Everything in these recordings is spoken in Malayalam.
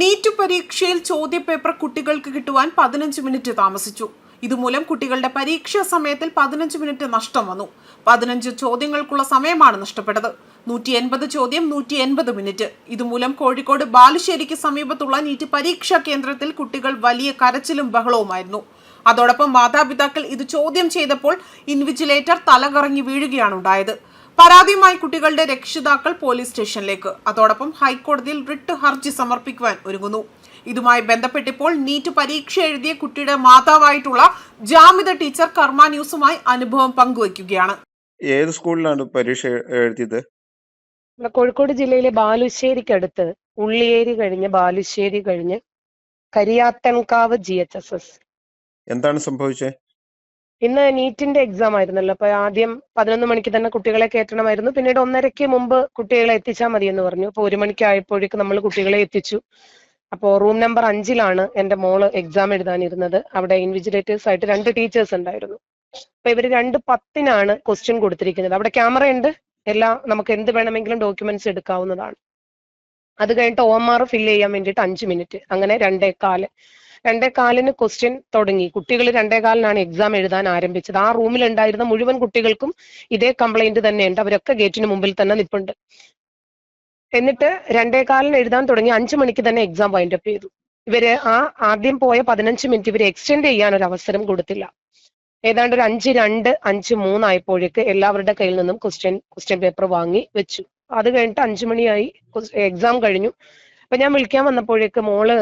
നീറ്റ് പരീക്ഷയിൽ ചോദ്യപേപ്പർ കുട്ടികൾക്ക് കിട്ടുവാൻ 15 മിനിറ്റ് താമസിച്ചു. ഇതുമൂലം കുട്ടികളുടെ പരീക്ഷാ സമയത്തിൽ 15 മിനിറ്റ് നഷ്ടം വന്നു. 15 ചോദ്യങ്ങൾക്കുള്ള സമയമാണ് നഷ്ടപ്പെട്ടത്. 180 ചോദ്യം 180 മിനിറ്റ്. ഇതുമൂലം കോഴിക്കോട് ബാലുശ്ശേരിക്ക് സമീപത്തുള്ള നീറ്റ് പരീക്ഷാ കേന്ദ്രത്തിൽ കുട്ടികൾ വലിയ കരച്ചിലും ബഹളവുമായിരുന്നു. അതോടൊപ്പം മാതാപിതാക്കൾ ഇത് ചോദ്യം ചെയ്തപ്പോൾ ഇൻവിജിലേറ്റർ തലകറങ്ങി വീഴുകയാണ് ഉണ്ടായത്. പരാതിയുമായി കുട്ടികളുടെ രക്ഷിതാക്കൾ പോലീസ് സ്റ്റേഷനിലേക്ക്. അതോടൊപ്പം ഹൈക്കോടതിയിൽ റിട്ട് ഹർജി സമർപ്പിക്കുവാൻ ഒരുങ്ങുന്നു. ഇതുമായി ബന്ധപ്പെട്ടിപ്പോൾ നീറ്റ് പരീക്ഷ എഴുതിയ കുട്ടിയുടെ മാതാവായിട്ടുള്ള ജാമിദ ടീച്ചർ കർമ്മ ന്യൂസുമായി അനുഭവം പങ്കുവയ്ക്കുകയാണ്. ഏത് സ്കൂളിലാണ് പരീക്ഷ എഴുതിയത്? കോഴിക്കോട് ജില്ലയിലെ ബാലുശ്ശേരിക്കടുത്ത് ഉള്ളിയേരി കഴിഞ്ഞ് ബാലുശ്ശേരി കഴിഞ്ഞ് കരിയാത്തൻകാവ് GHSS. എന്താണ് സംഭവിച്ചത്? ഇന്ന് നീറ്റിന്റെ എക്സാം ആയിരുന്നല്ലോ. അപ്പൊ ആദ്യം 11 മണിക്ക് തന്നെ കുട്ടികളെ കയറ്റണമായിരുന്നു. പിന്നീട് 1:30 മുമ്പ് കുട്ടികളെ എത്തിച്ചാൽ മതി എന്ന് പറഞ്ഞു. അപ്പൊ 1 മണിക്ക് ആയപ്പോഴേക്കും നമ്മൾ കുട്ടികളെ എത്തിച്ചു. അപ്പോൾ റൂം നമ്പർ 5-ലാണ് എന്റെ മോള് എക്സാം എഴുതാനിരുന്നത്. അവിടെ ഇൻവിജിലേറ്റേഴ്സ് ആയിട്ട് 2 ടീച്ചേഴ്സ് ഉണ്ടായിരുന്നു. അപ്പൊ ഇവര് 2:10-നാണ് ക്വസ്റ്റ്യൻ കൊടുത്തിരിക്കുന്നത്. അവിടെ ക്യാമറ ഉണ്ട്, എല്ലാം നമുക്ക് എന്ത് വേണമെങ്കിലും ഡോക്യുമെന്റ്സ് എടുക്കാവുന്നതാണ്. അത് കഴിഞ്ഞിട്ട് OMR ഫില്ല് ചെയ്യാൻ വേണ്ടിയിട്ട് 5 മിനിറ്റ്. അങ്ങനെ 2:15 ക്വസ്റ്റ്യൻ തുടങ്ങി. കുട്ടികൾ 2:15-നാണ് എക്സാം എഴുതാൻ ആരംഭിച്ചത്. ആ റൂമിൽ ഉണ്ടായിരുന്ന മുഴുവൻ കുട്ടികൾക്കും ഇതേ കംപ്ലൈന്റ് തന്നെയുണ്ട്. അവരൊക്കെ ഗേറ്റിന് മുമ്പിൽ തന്നെ നിൽപ്പുണ്ട്. എന്നിട്ട് 2:15-ന് എഴുതാൻ തുടങ്ങി. 5 മണിക്ക് തന്നെ എക്സാം വൈൻഡ് അപ്പ് ചെയ്തു. ഇവര് ആദ്യം പോയ 15 മിനിറ്റ് ഇവര് എക്സ്റ്റെൻഡ് ചെയ്യാൻ ഒരു അവസരം കൊടുത്തില്ല. ഏതാണ്ട് ഒരു 5:02, 5:03 ആയപ്പോഴേക്ക് എല്ലാവരുടെ കയ്യിൽ നിന്നും ക്വസ്റ്റ്യൻ പേപ്പർ വാങ്ങി വെച്ചു. അത് കഴിഞ്ഞിട്ട് 5 മണിയായി, എക്സാം കഴിഞ്ഞു. അപ്പൊ ഞാൻ വിളിക്കാൻ വന്നപ്പോഴേക്ക് മോള്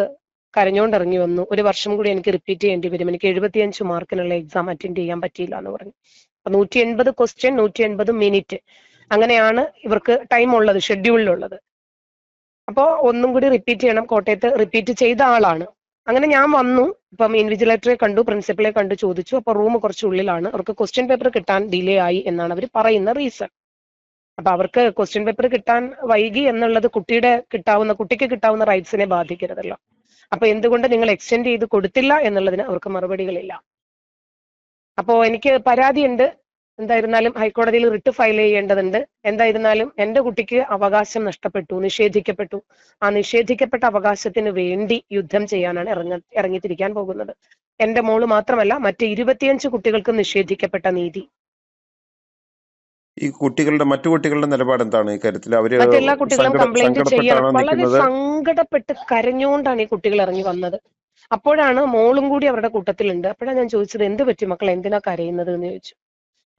കരഞ്ഞോണ്ട് ഇറങ്ങി വന്നു. ഒരു വർഷം കൂടി എനിക്ക് റിപ്പീറ്റ് ചെയ്യേണ്ടി വരും, എനിക്ക് 75 മാർക്കിനുള്ള എക്സാം അറ്റൻഡ് ചെയ്യാൻ പറ്റിയില്ല എന്ന് പറഞ്ഞു. അപ്പൊ 180 ക്വസ്റ്റ്യൻ 180 മിനിറ്റ്, അങ്ങനെയാണ് ഇവർക്ക് ടൈം ഉള്ളത്, ഷെഡ്യൂളിലുള്ളത്. അപ്പോൾ ഒന്നും കൂടി റിപ്പീറ്റ് ചെയ്യണം. കോട്ടയത്ത് റിപ്പീറ്റ് ചെയ്ത ആളാണ്. അങ്ങനെ ഞാൻ വന്നു. ഇപ്പം ഇൻവിജിലേറ്ററെ കണ്ടു, പ്രിൻസിപ്പലെ കണ്ടു, ചോദിച്ചു. അപ്പൊ റൂം കുറച്ച് ഉള്ളിലാണ്. അവർക്ക് ക്വസ്റ്റ്യൻ പേപ്പർ കിട്ടാൻ ഡിലേ ആയി എന്നാണ് അവർ പറയുന്ന റീസൺ. അപ്പൊ അവർക്ക് ക്വസ്റ്റ്യൻ പേപ്പർ കിട്ടാൻ വൈകി എന്നുള്ളത് കുട്ടിക്ക് കിട്ടാവുന്ന റൈറ്റ്സിനെ ബാധിക്കരുതല്ലോ. അപ്പൊ എന്തുകൊണ്ട് നിങ്ങൾ എക്സ്റ്റെൻഡ് ചെയ്ത് കൊടുത്തില്ല എന്നുള്ളതിന് അവർക്ക് മറുപടികളില്ല. അപ്പോ എനിക്ക് പരാതിയുണ്ട്. എന്തായിരുന്നാലും ഹൈക്കോടതിയിൽ റിട്ട് ഫയൽ ചെയ്യേണ്ടതുണ്ട്. എന്തായിരുന്നാലും എന്റെ കുട്ടിക്ക് അവകാശം നഷ്ടപ്പെട്ടു, നിഷേധിക്കപ്പെട്ടു. ആ നിഷേധിക്കപ്പെട്ട അവകാശത്തിന് വേണ്ടി യുദ്ധം ചെയ്യാനാണ് ഇറങ്ങിത്തിരിക്കാൻ പോകുന്നത്. എന്റെ മോള് മാത്രമല്ല, മറ്റ് 25 കുട്ടികൾക്കും നിഷേധിക്കപ്പെട്ട നീതി. ഈ മറ്റു കുട്ടികളുടെ നിലപാട് എന്താണ് ഈ കാര്യത്തിൽ? മറ്റെല്ലാ കുട്ടികളും കംപ്ലൈന്റ് ചെയ്യണം. വളരെ സങ്കടപ്പെട്ട് കരഞ്ഞുകൊണ്ടാണ് ഈ കുട്ടികൾ ഇറങ്ങി വന്നത്. അപ്പോഴാണ് മോളും കൂടി അവരുടെ കൂട്ടത്തിലുണ്ട്. അപ്പോഴാണ് ഞാൻ ചോദിച്ചത്, എന്ത് പറ്റി മക്കൾ, എന്തിനാ കരയുന്നത് എന്ന് ചോദിച്ചു.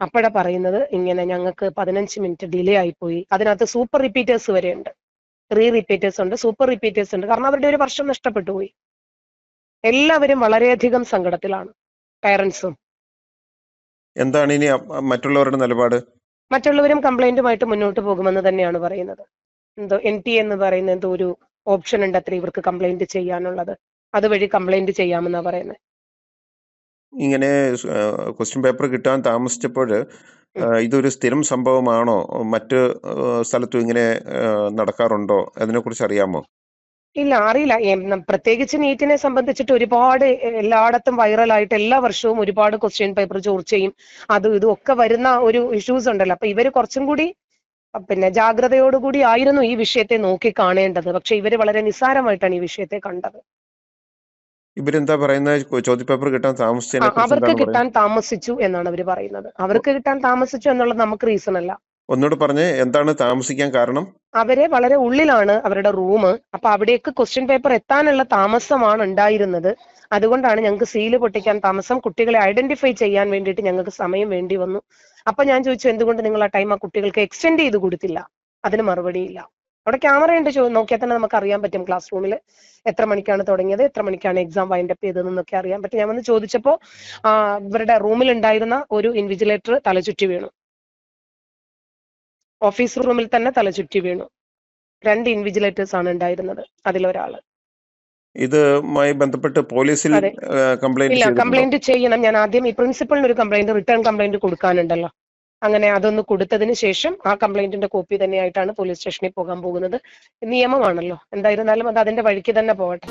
അപ്പോഴാ പറയുന്നത്, ഇങ്ങനെ ഞങ്ങൾക്ക് 15 മിനിറ്റ് ഡിലേ ആയിപ്പോയി. അതിനകത്ത് സൂപ്പർ റിപ്പീറ്റേഴ്സ് വരെ ഉണ്ട്, റിപ്പീറ്റേഴ്സ് ഉണ്ട്, സൂപ്പർ റിപ്പീറ്റേഴ്സ് ഉണ്ട്. കാരണം അവരുടെ ഒരു വർഷം നഷ്ടപ്പെട്ടു പോയി. എല്ലാവരും വളരെയധികം സങ്കടത്തിലാണ്, പേരൻസും. എന്താണ് ഇനി മറ്റുള്ളവരുടെ നിലപാട്? മറ്റുള്ളവരും കംപ്ലൈന്റുമായിട്ട് മുന്നോട്ട് പോകുമെന്ന് തന്നെയാണ് പറയുന്നത്. എന്തോ NT എന്ന് പറയുന്ന എന്തോ ഒരു ഓപ്ഷൻ ഉണ്ട് അത്ര ഇവർക്ക് കംപ്ലൈന്റ് ചെയ്യാനുള്ളത്. അതുവഴി കംപ്ലൈന്റ് ചെയ്യാമെന്നാ പറയുന്നത്. ഇങ്ങനെ ക്വസ്റ്റ്യൻ പേപ്പർ കിട്ടാൻ താമസിച്ചപ്പോൾ ഇതൊരു സ്ഥിരം സംഭവമാണോ? മറ്റ് സ്ഥലത്തും ഇങ്ങനെ നടക്കാറുണ്ടോ? അതിനെക്കുറിച്ച് അറിയാമോ? ഇല്ല, അറിയില്ല. പ്രത്യേകിച്ച് നീറ്റിനെ സംബന്ധിച്ചിട്ട് ഒരുപാട് എല്ലായിടത്തും വൈറലായിട്ട് എല്ലാ വർഷവും ഒരുപാട് ക്വസ്റ്റ്യൻ പേപ്പർ ചോർച്ചയും അതും ഇതും ഒക്കെ വരുന്ന ഒരു ഇഷ്യൂസ് ഉണ്ടല്ലോ. അപ്പൊ ഇവര് കുറച്ചും കൂടി ജാഗ്രതയോടുകൂടി ആയിരുന്നു ഈ വിഷയത്തെ നോക്കി കാണേണ്ടത്. പക്ഷെ ഇവര് വളരെ നിസ്സാരമായിട്ടാണ് ഈ വിഷയത്തെ കണ്ടത്. ഇവരെന്താ പറയുന്നത്? ചോദ്യപേപ്പർ കിട്ടാൻ താമസിച്ചതിനെ അവർക്ക് കിട്ടാൻ താമസിച്ചു എന്നാണ് അവർ പറയുന്നത്. അവർക്ക് കിട്ടാൻ താമസിച്ചു എന്നുള്ളത് നമുക്ക് റീസൺ അല്ല. ഒന്നുകൂടെ പറഞ്ഞേ, എന്താണ് താമസിക്കാൻ കാരണം? അവരെ വളരെ ഉള്ളിലാണ് അവരുടെ റൂം. അപ്പൊ അവിടേക്ക് ക്വസ്റ്റ്യൻ പേപ്പർ എത്താനുള്ള താമസമാണ് ഉണ്ടായിരുന്നത്. അതുകൊണ്ടാണ് ഞങ്ങൾക്ക് സീല് പൊട്ടിക്കാൻ താമസം, കുട്ടികളെ ഐഡന്റിഫൈ ചെയ്യാൻ വേണ്ടിയിട്ട് ഞങ്ങൾക്ക് സമയം വേണ്ടി വന്നു. അപ്പൊ ഞാൻ ചോദിച്ചു, എന്തുകൊണ്ട് നിങ്ങൾ ആ ടൈം ആ കുട്ടികൾക്ക് എക്സ്റ്റെൻഡ് ചെയ്ത് കൊടുത്തില്ല? അതിന് മറുപടിയില്ല. അവിടെ ക്യാമറ ഉണ്ട്, നോക്കിയാൽ തന്നെ നമുക്ക് അറിയാൻ പറ്റും ക്ലാസ് റൂമിൽ എത്ര മണിക്കാണ് തുടങ്ങിയത്, എത്ര മണിക്കാണ് എക്സാം വൈൻഡ് അപ്പ് ചെയ്തതെന്നൊക്കെ അറിയാൻ പറ്റും. ഞാൻ വന്ന് ചോദിച്ചപ്പോൾ ഇവരുടെ റൂമിൽ ഉണ്ടായിരുന്ന ഒരു ഇൻവിജിലേറ്റർ തലചുറ്റി വീണു. ഓഫീസ് റൂമിൽ തന്നെ തലചുറ്റി വീണു. 2 ഇൻവിജിലേറ്റേഴ്സ് ആണ് ഉണ്ടായിരുന്നത്, അതിലൊരാള്. ഇതുമായി ബന്ധപ്പെട്ട് പോലീസിൽ കംപ്ലൈന്റ് ചെയ്യണം. ഞാൻ ആദ്യം ഈ പ്രിൻസിപ്പളിന് ഒരു റിട്ടേൺ കംപ്ലൈന്റ് കൊടുക്കാനുണ്ടല്ലോ. അങ്ങനെ അതൊന്ന് കൊടുത്തതിന് ശേഷം ആ കംപ്ലൈന്റിന്റെ കോപ്പി തന്നെയായിട്ടാണ് പോലീസ് സ്റ്റേഷനിൽ പോകാൻ പോകുന്നത്. നിയമമാണല്ലോ, എന്തായിരുന്നാലും അത് അതിന്റെ വഴിക്ക് തന്നെ പോകട്ടെ.